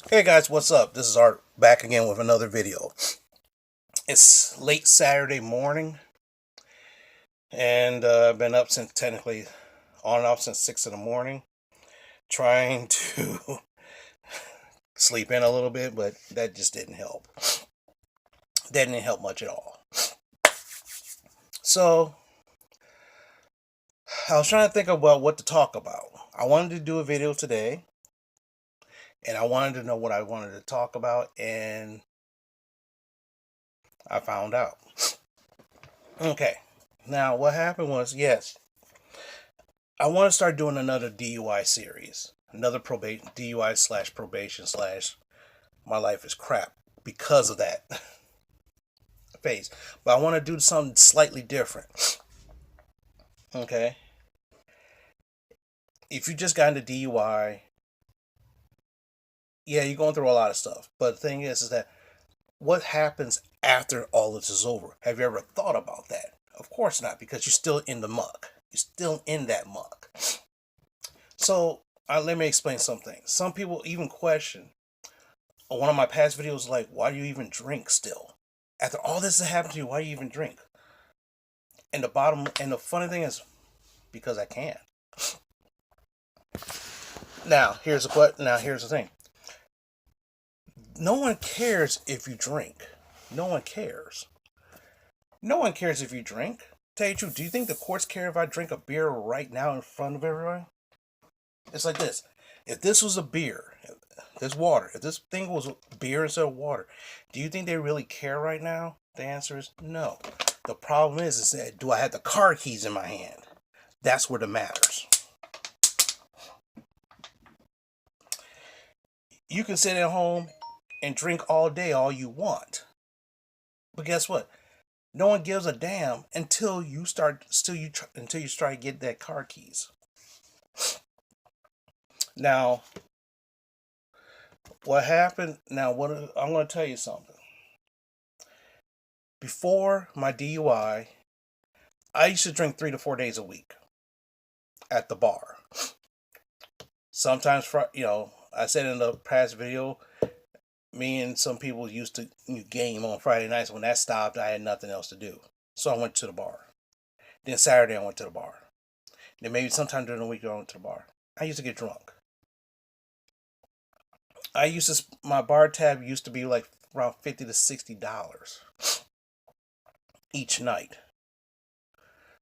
Hey guys, what's up? This is Art back again with another video. It's late Saturday morning, and I've been up since technically on and off since 6 in the morning, trying to sleep in a little bit, but that just didn't help. That didn't help much at all. So I was trying to think about what to talk about. I wanted to do a video today, and I wanted to know what I wanted to talk about, and I found out. Okay, now what happened was, yes, I want to start doing another DUI series, another probation DUI slash probation slash my life is crap because of that phase. But I want to do something slightly different. Okay, if you just got into DUI, yeah, you're going through a lot of stuff. But the thing is that what happens after all this is over? Have you ever thought about that? Of course not, because you're still in the muck. You're still in that muck. So let me explain something. Some people even question one of my past videos, like, why do you even drink still? After all this has happened to you, why do you even drink? And the funny thing is, because I can. Now here's the thing. No one cares if you drink. No one cares. No one cares if you drink. Tell you the truth, do you think the courts care if I drink a beer right now in front of everyone? It's like this. If this was a beer, this water, if this thing was beer instead of water, do you think they really care right now? The answer is no. The problem is that do I have the car keys in my hand? That's where it matters. You can sit at home and drink all day all you want. But guess what? No one gives a damn until you try to get that car keys. Now, what happened? I'm going to tell you something. Before my DUI, I used to drink 3 to 4 days a week at the bar. Sometimes, I said in the past video, me and some people used to game on Friday nights. When that stopped, I had nothing else to do. So I went to the bar. Then Saturday, I went to the bar. Then maybe sometime during the week, I went to the bar. I used to get drunk. My bar tab used to be like around $50 to $60 each night.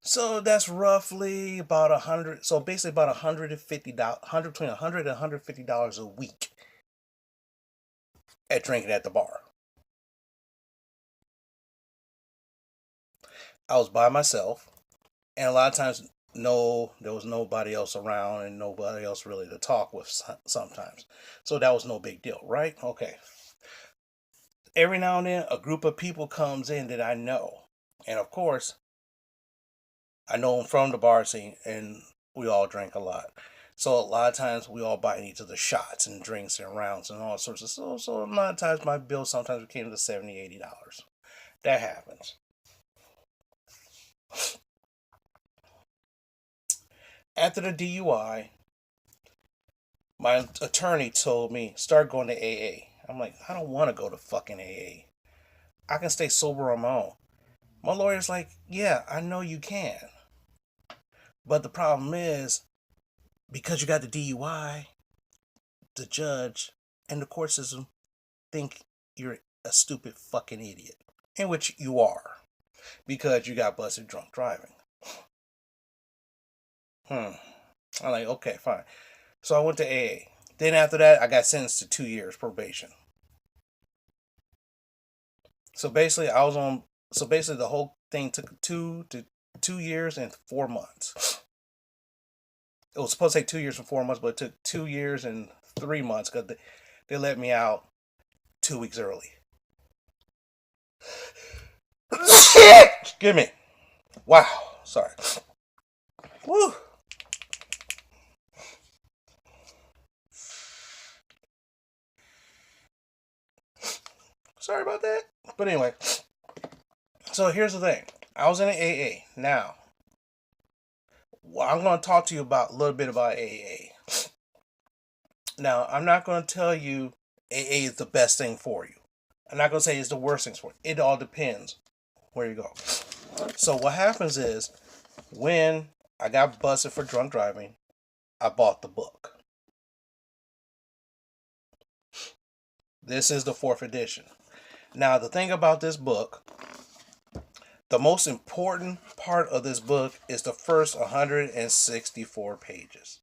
So that's roughly about 100. So basically about $150, between $100 and $150 a week at drinking at the bar. I was by myself, and a lot of times, no, there was nobody else around and nobody else really to talk with sometimes. So that was no big deal, right? Okay. Every now and then, a group of people comes in that I know, and of course, I know them from the bar scene, and we all drink a lot. So a lot of times we all buy each other shots and drinks and rounds and all sorts of stuff. So a lot of times my bill sometimes came to $70, $80. That happens. After the DUI, my attorney told me start going to AA. I'm like, I don't want to go to fucking AA. I can stay sober on my own. My lawyer's like, yeah, I know you can. But the problem is, because you got the DUI, the judge and the court system think you're a stupid fucking idiot. In which you are. Because you got busted drunk driving. I'm like, okay, fine. So I went to AA. Then after that, I got sentenced to 2 years probation. So basically, I was on. So basically, the whole thing took 2 years and 4 months. It was supposed to take 2 years and 4 months, but it took 2 years and 3 months because they let me out 2 weeks early. Excuse me. Wow. Sorry. Woo. Sorry about that. But anyway, so here's the thing. I was in an AA. Now, I'm going to talk to you about a little bit about AA. Now, I'm not going to tell you AA is the best thing for you. I'm not gonna say it's the worst thing for you. It all depends where you go. So what happens is when I got busted for drunk driving, I bought the book. This is the fourth edition. Now the thing about this book, the most important part of this book is the first 164 pages.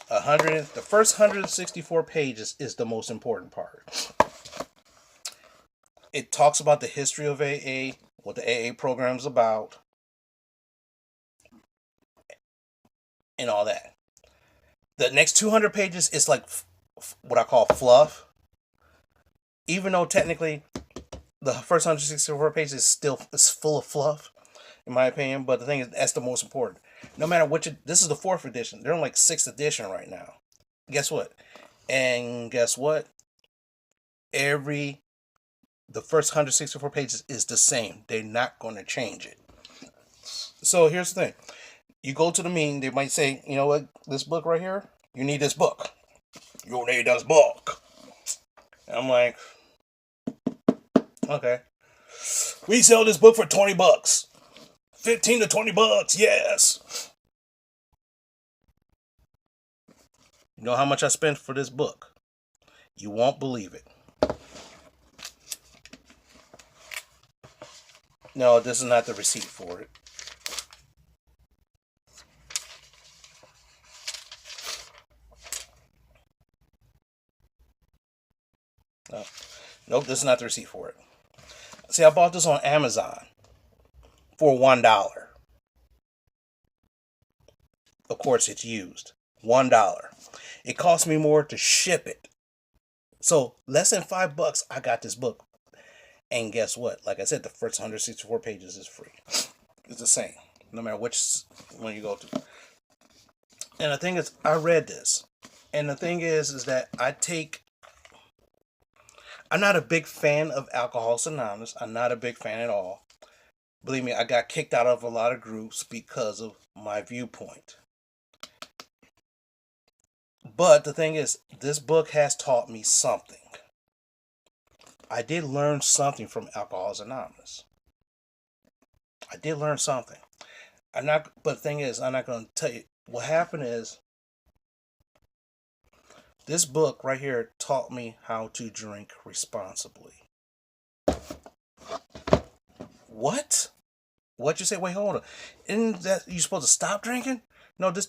The first 164 pages is the most important part. It talks about the history of AA, what the AA program is about, and all that. The next 200 pages is like what I call fluff. Even though technically the first 164 pages is full of fluff, in my opinion. But the thing is, that's the most important. No matter which, this is the fourth edition. They're on like sixth edition right now. Guess what? And guess what? The first 164 pages is the same. They're not going to change it. So here's the thing. You go to the meeting, they might say, you know what, this book right here, you need this book. You need this book. And I'm like, okay. We sell this book for $20. 15 to $20, yes. You know how much I spent for this book? You won't believe it. No, this is not the receipt for it. No. Nope, this is not the receipt for it. See, I bought this on Amazon for $1. Of course, it's used. $1. It cost me more to ship it. So, less than $5, I got this book. And guess what? Like I said, the first 164 pages is free. It's the same, no matter which one you go to. And the thing is, I read this. And the thing is that I'm not a big fan of Alcoholics Anonymous. I'm not a big fan at all. Believe me, I got kicked out of a lot of groups because of my viewpoint. But the thing is, this book has taught me something. I did learn something from Alcoholics Anonymous. I did learn something. But the thing is, I'm not going to tell you. What happened is, this book right here taught me how to drink responsibly. What? What you say? Wait, hold on. Isn't that you supposed to stop drinking? No, this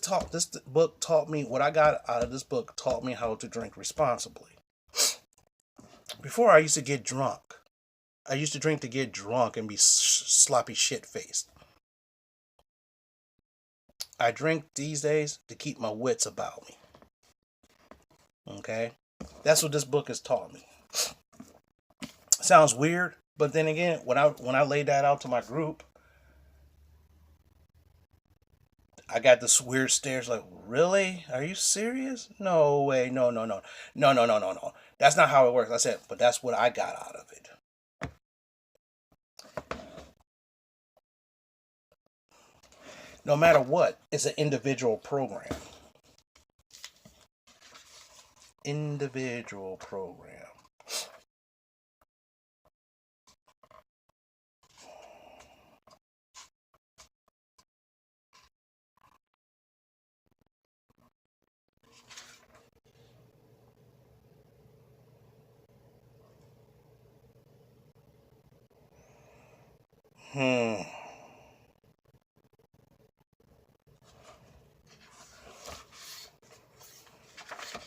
book taught me what I got out of this book taught me how to drink responsibly. Before I used to get drunk. I used to drink to get drunk and be sloppy shit faced. I drink these days to keep my wits about me. Okay? That's what this book has taught me. Sounds weird, but then again, when I laid that out to my group, I got this weird stares like, really? Are you serious? No way. No, no, no. No, no, no, no, no. That's not how it works. I said, but that's what I got out of it. No matter what, it's an individual program. Individual program.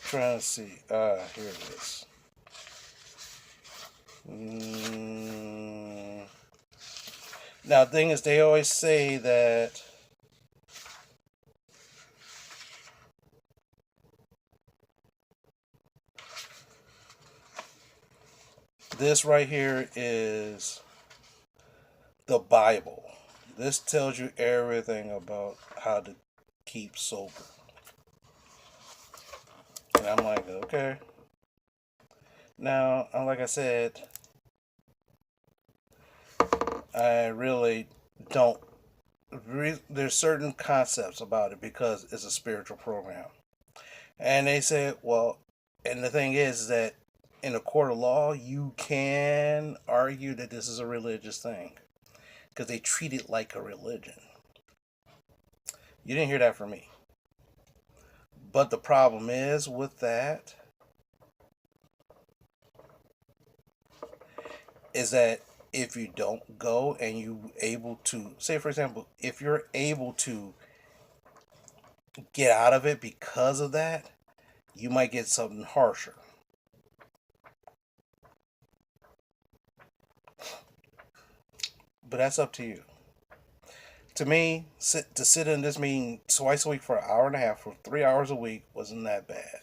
Trying to see. Here it is. Now, the thing is, they always say that this right here is the Bible. This tells you everything about how to keep sober. And I'm like, okay. Now, like I said, I really don't there's certain concepts about it because it's a spiritual program. And they said, well, and the thing is that in a court of law, you can argue that this is a religious thing because they treat it like a religion. You didn't hear that from me. But the problem is with that is that if you don't go and you able to say, for example, if you're able to get out of it because of that, you might get something harsher. But that's up to you. To me, to sit in this meeting twice a week for an hour and a half for 3 hours a week wasn't that bad.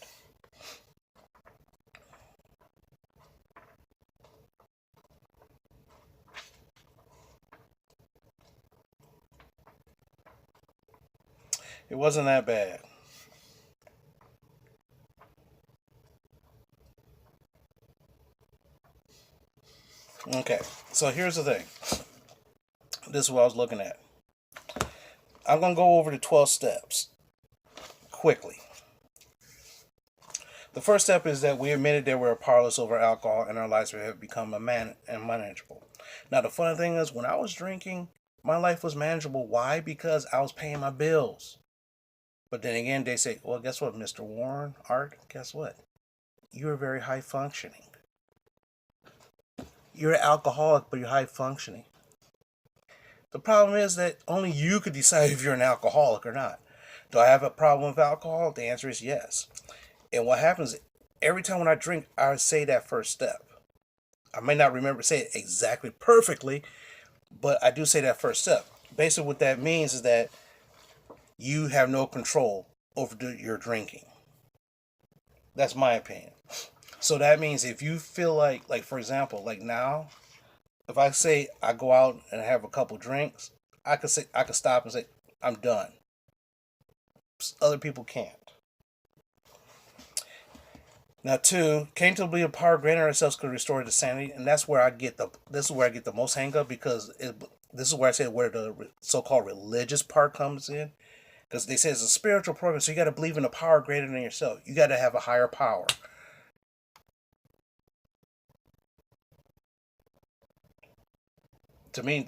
It wasn't that bad. Okay, so here's the thing. This is what I was looking at. I'm going to go over the 12 steps quickly. The first step is that we admitted that we're powerless over alcohol and our lives have become unmanageable. Now, the funny thing is, when I was drinking, my life was manageable. Why? Because I was paying my bills. But then again, they say, well, guess what, Mr. Warren, Art, guess what? You're very high functioning. You're an alcoholic, but you're high functioning. The problem is that only you could decide if you're an alcoholic or not. Do I have a problem with alcohol? The answer is yes. And what happens every time when I drink, I say that first step. I may not remember say it exactly perfectly, but I do say that first step. Basically, what that means is that you have no control over your drinking. That's my opinion. So that means if you feel like for example, like now, if I say I go out and have a couple drinks, I could stop and say I'm done. Other people can't. Now, two, came to believe a power greater than ourselves could restore the sanity, and that's where I get the this is where I get the most hang up because this is where I say where the so-called religious part comes in because they say it's a spiritual program, so you got to believe in a power greater than yourself. You got to have a higher power. To me,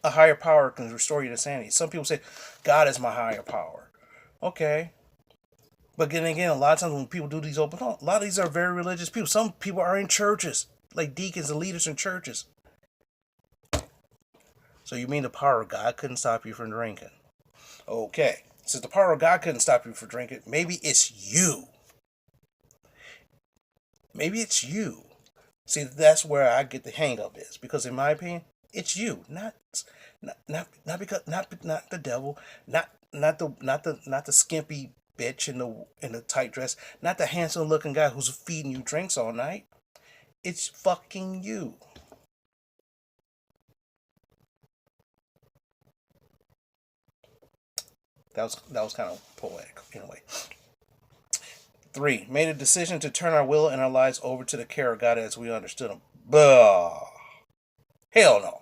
a higher power can restore you to sanity. Some people say God is my higher power. Okay, but then again, a lot of times when people do these open calls, a lot of these are very religious people. Some people are in churches, like deacons and leaders in churches. So you mean the power of God couldn't stop you from drinking? Okay, since the power of God couldn't stop you from drinking, maybe it's you. Maybe it's you. See, that's where I get the hang of this because, in my opinion, it's you, not because not the devil, not the skimpy bitch in the tight dress, not the handsome looking guy who's feeding you drinks all night. It's fucking you. That was kind of poetic anyway. Three, made a decision to turn our will and our lives over to the care of God as we understood Him. Bah. Hell no.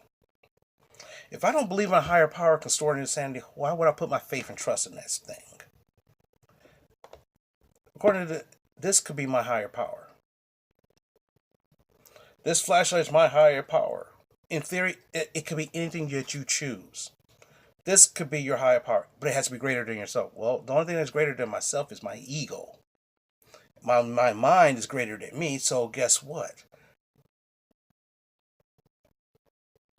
If I don't believe in a higher power restoring insanity, why would I put my faith and trust in this thing? According to this, could be my higher power. This flashlight is my higher power. In theory, it could be anything that you choose. This could be your higher power, but it has to be greater than yourself. Well, the only thing that's greater than myself is my ego. My mind is greater than me, so guess what?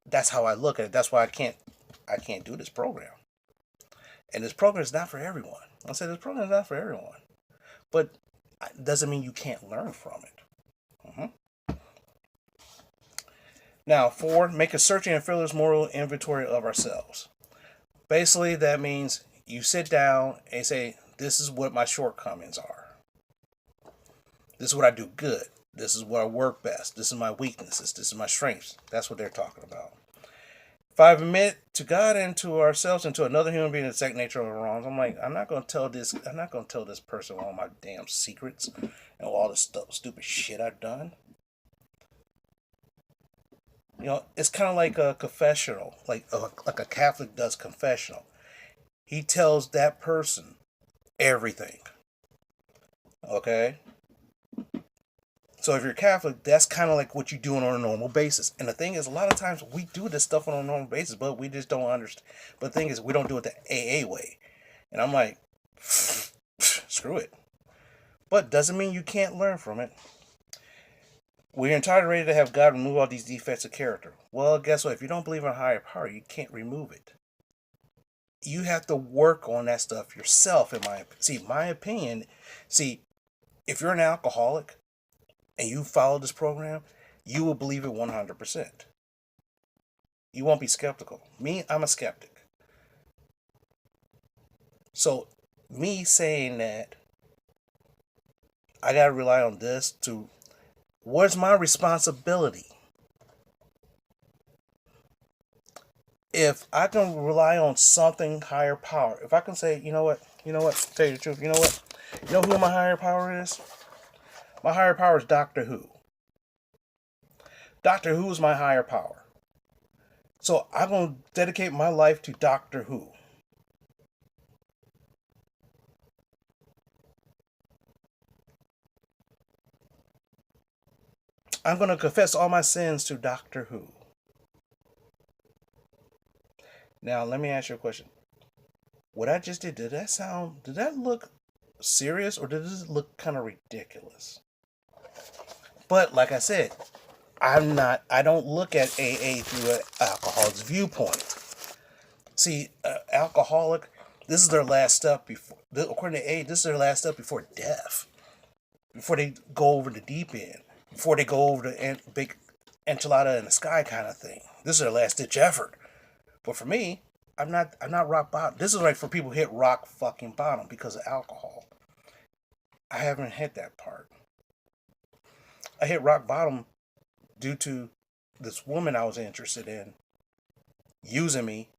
That's how I look at it. That's why I can't do this program. And this program is not for everyone. I said this program is not for everyone, but it doesn't mean you can't learn from it. Now, four, make a searching and fearless moral inventory of ourselves. Basically, that means you sit down and say, "This is what my shortcomings are. This is what I do good. This is what I work best. This is my weaknesses. This is my strengths." That's what they're talking about. Five, admit to God and to ourselves and to another human being the second nature of our wrongs. I'm like, I'm not gonna tell this person all my damn secrets and all this stupid shit I've done. It's kind of like a confessional, like a Catholic does confessional. He tells that person everything. Okay? So if you're Catholic, that's kind of like what you do on a normal basis. And the thing is, a lot of times we do this stuff on a normal basis, but we just don't understand. But the thing is, we don't do it the AA way. And I'm like, screw it. But doesn't mean you can't learn from it. We're entitled ready to have God remove all these defects of character. Well, guess what? If you don't believe in a higher power, you can't remove it. You have to work on that stuff yourself. My opinion. See, if you're an alcoholic and you follow this program, you will believe it 100%. You won't be skeptical. Me, I'm a skeptic. So, me saying that I gotta rely on this to what's my responsibility? If I can rely on something higher power, if I can say, tell you the truth, you know who my higher power is? My higher power is Doctor Who. Doctor Who is my higher power. So I'm going to dedicate my life to Doctor Who. I'm going to confess all my sins to Doctor Who. Now, let me ask you a question. What I just did did that look serious or did it look kind of ridiculous? But like I said, I don't look at AA through an alcoholic's viewpoint. See, alcoholic, this is their last step before, according to AA, this is their last step before death. Before they go over the deep end. Before they go over the big enchilada in the sky kind of thing. This is their last ditch effort. But for me, I'm not rock bottom. This is like for people who hit rock fucking bottom because of alcohol. I haven't hit that part. I hit rock bottom due to this woman I was interested in using me,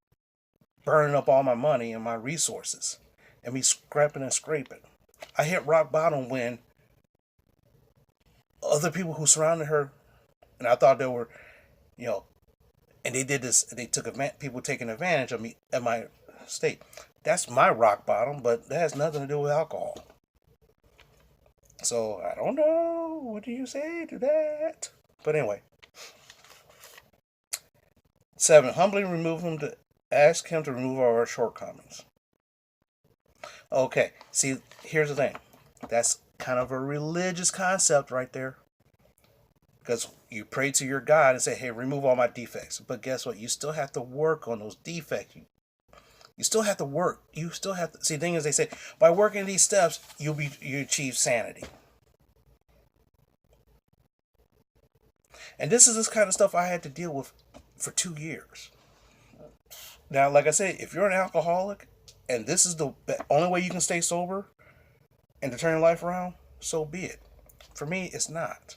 burning up all my money and my resources, and me scrapping and scraping. I hit rock bottom when other people who surrounded her, and I thought they were, you know, and they did this. They took people taking advantage of me at my state. That's my rock bottom, but that has nothing to do with alcohol. So I don't know. What do you say to that? But anyway, 7. Humbly remove him to ask him to remove all our shortcomings. Okay, see, here's the thing. That's kind of a religious concept right there. Because you pray to your God and say, hey, remove all my defects. But guess what? You still have to work on those defects. You still have to work. You still have to see. The thing is, they say by working these steps, you achieve sanity. And this is this kind of stuff I had to deal with for 2 years. Now, like I said, if you're an alcoholic and this is the only way you can stay sober and to turn your life around, so be it. For me, it's not.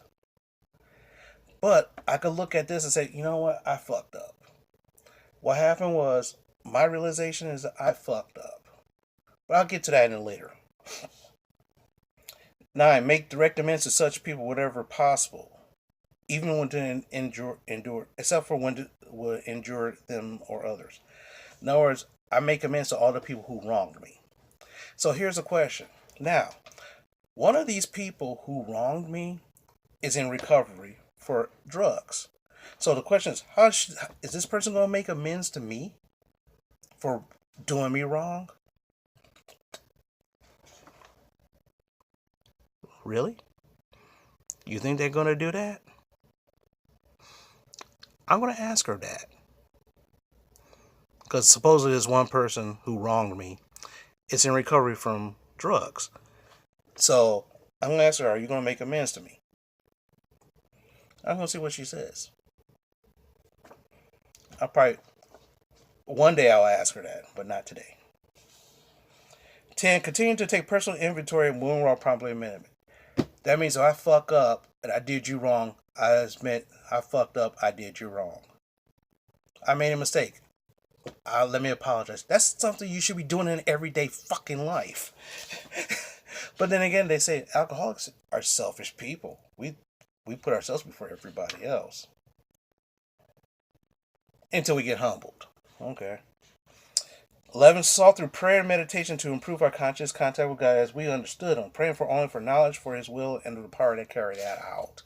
But I could look at this and say, you know what? I fucked up. What happened was my realization is that I fucked up. But I'll get to that in later. 9. Make direct amends to such people whenever possible, even when to endure, except for when to will injure them or others. In other words, I make amends to all the people who wronged me. So here's a question. Now, one of these people who wronged me is in recovery for drugs. So the question is, is this person going to make amends to me for doing me wrong? Really? You think they're going to do that? I'm going to ask her that. Because supposedly there's one person who wronged me. It's in recovery from drugs. So I'm going to ask her, are you going to make amends to me? I'm going to see what she says. One day I'll ask her that, but not today. 10. Continue to take personal inventory and wound while promptly amendment. That means if I fuck up and I did you wrong, I admit I fucked up, I did you wrong. I made a mistake. Let me apologize. That's something you should be doing in everyday fucking life. But then again, they say alcoholics are selfish people. We put ourselves before everybody else. until we get humbled. Okay. 11, sought through prayer and meditation to improve our conscious contact with God as we understood Him, praying for only for knowledge, for His will, and the power to carry that out.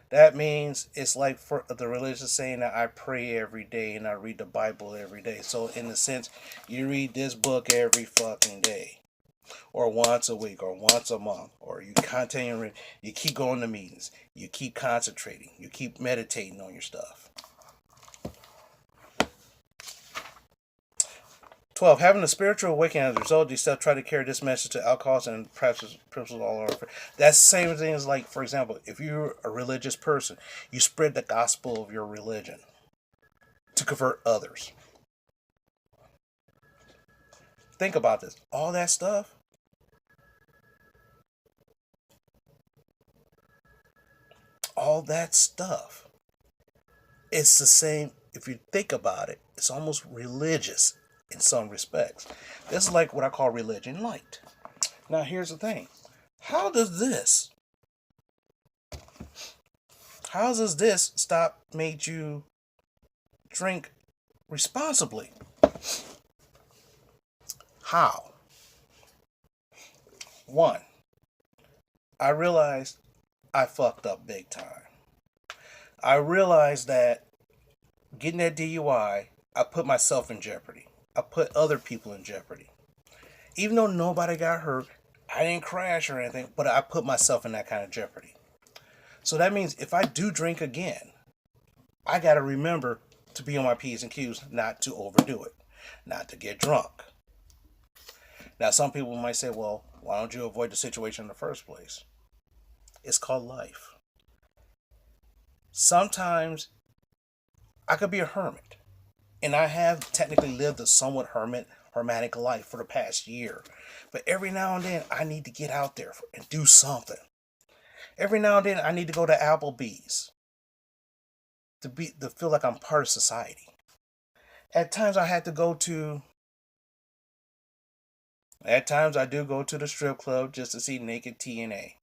That means it's like for the religious saying that I pray every day and I read the Bible every day. So in a sense, you read this book every fucking day, or once a week, or once a month, or you continue. You keep going to meetings. You keep concentrating. You keep meditating on your stuff. 12. Having a spiritual awakening as a result of yourself, try to carry this message to alcoholics and principles all over. That's the same thing as, like, for example, if you're a religious person, you spread the gospel of your religion to convert others. Think about this. All that stuff, it's the same. If you think about it, it's almost religious in some respects. This is like what I call religion light. Now, here's the thing. How does this stop made you drink responsibly? How? One, I realized I fucked up big time. I realized that getting that DUI, I put myself in jeopardy. I put other people in jeopardy. Even though nobody got hurt, I didn't crash or anything, but I put myself in that kind of jeopardy. So that means if I do drink again, I got to remember to be on my P's and Q's, not to overdo it, not to get drunk. Now, some people might say, well, why don't you avoid the situation in the first place? It's called life. Sometimes I could be a hermit, and I have technically lived a somewhat hermetic life for the past year. But every now and then, I need to get out there and do something. Every now and then, I need to go to Applebee's to feel like I'm part of society. At times, I do go to the strip club just to see naked TNA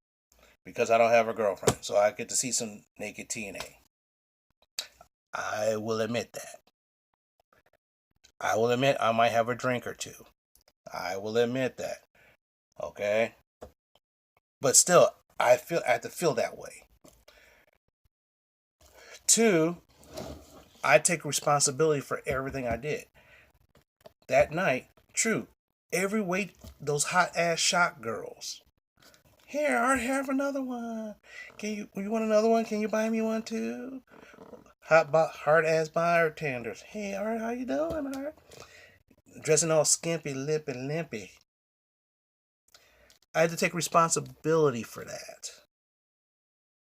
because I don't have a girlfriend, so I get to see some naked TNA. I will admit that. I will admit I might have a drink or two. I will admit that. Okay? But still, I have to feel that way. 2, I take responsibility for everything I did. That night, true, those hot ass shot girls. Here, I have another one. You want another one? Can you buy me one too? Hard ass bartenders. Hey, Art, how you doing, Art? Dressing all skimpy, lippy, limpy. I had to take responsibility for that.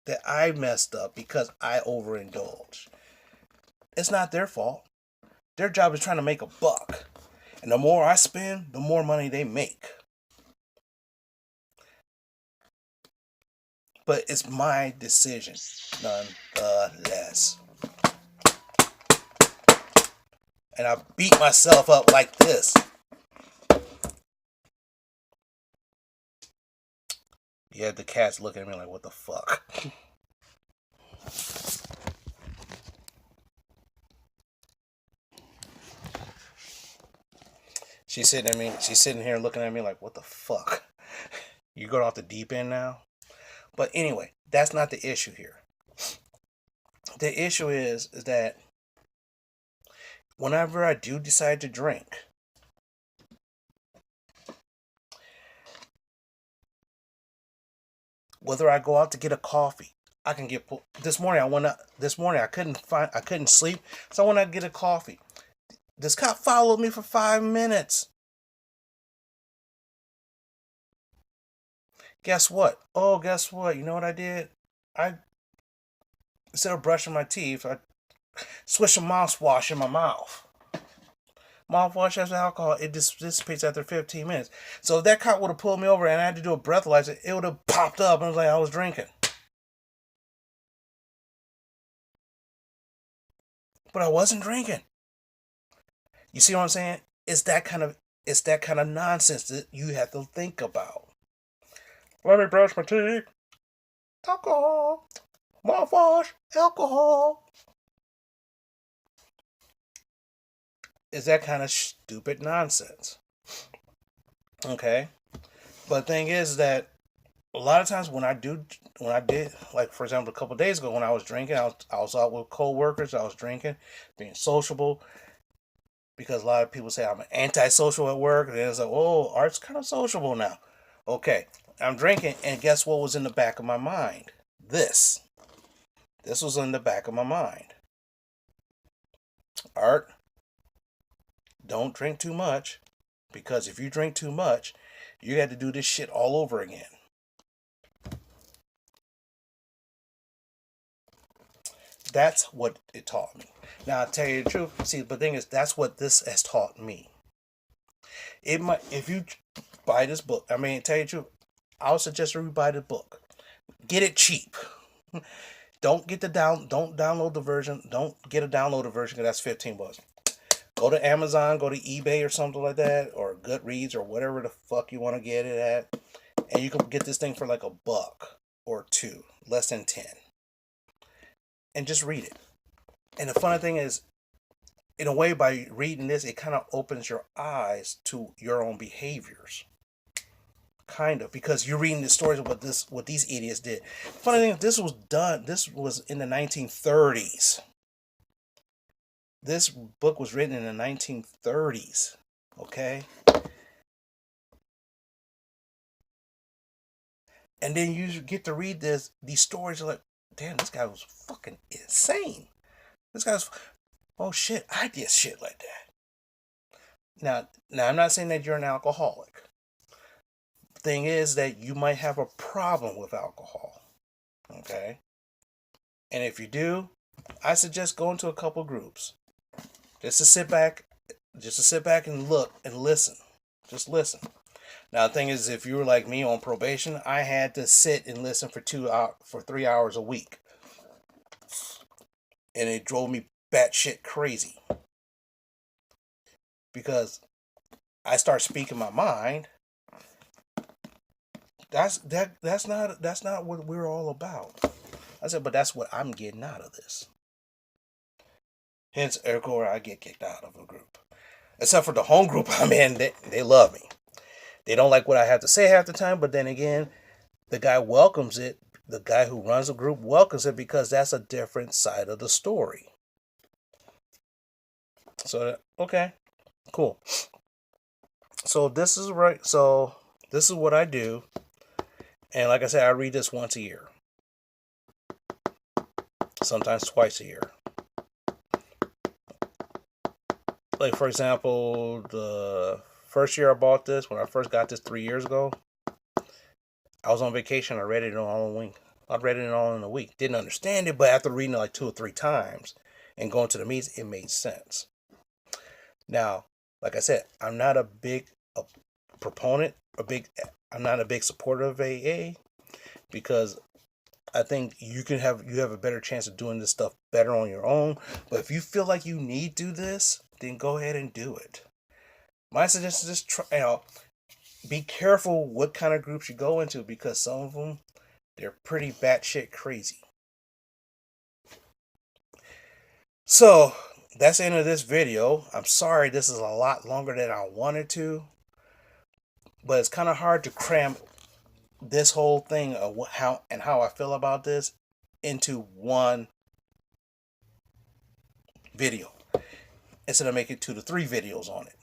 That I messed up because I overindulged. It's not their fault. Their job is trying to make a buck. And the more I spend, the more money they make. But it's my decision, nonetheless. And I beat myself up like this. Yeah, the cat's looking at me like, what the fuck? She's sitting here looking at me like, what the fuck? You going off the deep end now? But anyway, that's not the issue here. The issue is that whenever I do decide to drink, whether I go out to get a coffee, I can get this morning I couldn't sleep, so I went out to get a coffee. This cop followed me for 5 minutes. Guess what? You know what I did? Instead of brushing my teeth, I switched some mouthwash in my mouth. Mouthwash has alcohol. It dissipates after 15 minutes. So if that cop would have pulled me over and I had to do a breathalyzer, it would have popped up and it was like I was drinking. But I wasn't drinking. You see what I'm saying? It's that kind of nonsense that you have to think about. Let me brush my teeth. Alcohol. Mouthwash. Alcohol. is that kind of stupid nonsense. Okay, but the thing is that a lot of times when I did, like for example, a couple of days ago when I was drinking, I was out with coworkers, I was drinking, being sociable, because a lot of people say I'm antisocial at work, and it's like, oh, Art's kind of sociable now. Okay, I'm drinking, and guess what was in the back of my mind? This. This was in the back of my mind. Art, don't drink too much, because if you drink too much, you got to do this shit all over again. That's what it taught me. Now, I'll tell you the truth. See, the thing is, that's what this has taught me. It might, if you buy this book, I mean, tell you the truth, I would suggest you buy the book. Get it cheap. Don't download the version. Don't get a downloaded version because that's $15. Go to Amazon, go to eBay or something like that, or Goodreads or whatever the fuck you want to get it at, and you can get this thing for like $1 or $2, less than 10, and just read it. And the funny thing is, in a way, by reading this, it kind of opens your eyes to your own behaviors. Kind of, because you're reading the stories of what these idiots did. Funny thing, this was in the 1930s. This book was written in the 1930s. Okay? And then you get to read these stories, you're like, damn, this guy was fucking insane. This guy's, oh shit, I did shit like that. Now I'm not saying that you're an alcoholic. Thing is that you might have a problem with alcohol. Okay? And if you do, I suggest going to a couple groups. Just to sit back and look and listen. Just listen. Now the thing is, if you were like me on probation, I had to sit and listen for 3 hours a week. And it drove me batshit crazy. Because I start speaking my mind. That's not what we're all about. I said, but that's what I'm getting out of this. Hence, ergo, I get kicked out of a group. Except for the home group I'm in, they love me. They don't like what I have to say half the time, but then again, the guy welcomes it. The guy who runs the group welcomes it because that's a different side of the story. So, okay, cool. So this is right. So this is what I do. And like I said, I read this once a year. Sometimes twice a year. Like, for example, the first year I bought this, when I first got this 3 years ago, I was on vacation. I read it all in a week. I read it all in a week. Didn't understand it, but after reading it like 2 or 3 times and going to the meetings, it made sense. Now, like I said, I'm not a big proponent, I'm not a big supporter of AA because I think you have a better chance of doing this stuff better on your own. But if you feel like you need to do this, then go ahead and do it. My suggestion is just try, be careful what kind of groups you go into because some of them, they're pretty batshit crazy. So that's the end of this video. I'm sorry this is a lot longer than I wanted to, but it's kind of hard to cram this whole thing of how I feel about this into one video instead of making 2 to 3 videos on it.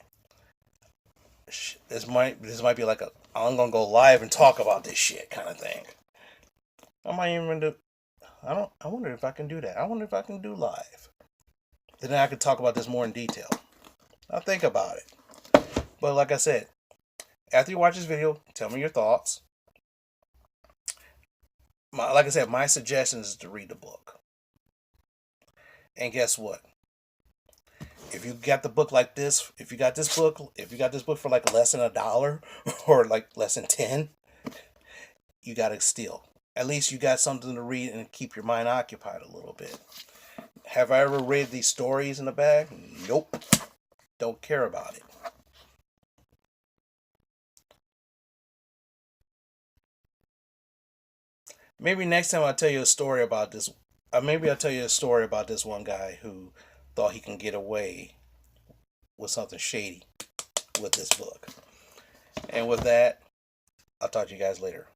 This might be like I'm gonna go live and talk about this shit kind of thing. I might even do. I wonder if I can do that. I wonder if I can do live. Then I could talk about this more in detail. I'll think about it. But like I said, after you watch this video, tell me your thoughts. Like I said, my suggestion is to read the book. And guess what? If you got the book like this, if you got this book for like less than $1 or like less than 10, you got to steal. At least you got something to read and keep your mind occupied a little bit. Have I ever read these stories in the bag? Nope. Don't care about it. Maybe next time I'll tell you a story about this. Maybe I'll tell you a story about this one guy who thought he can get away was something shady with this book. And with that, I'll talk to you guys later.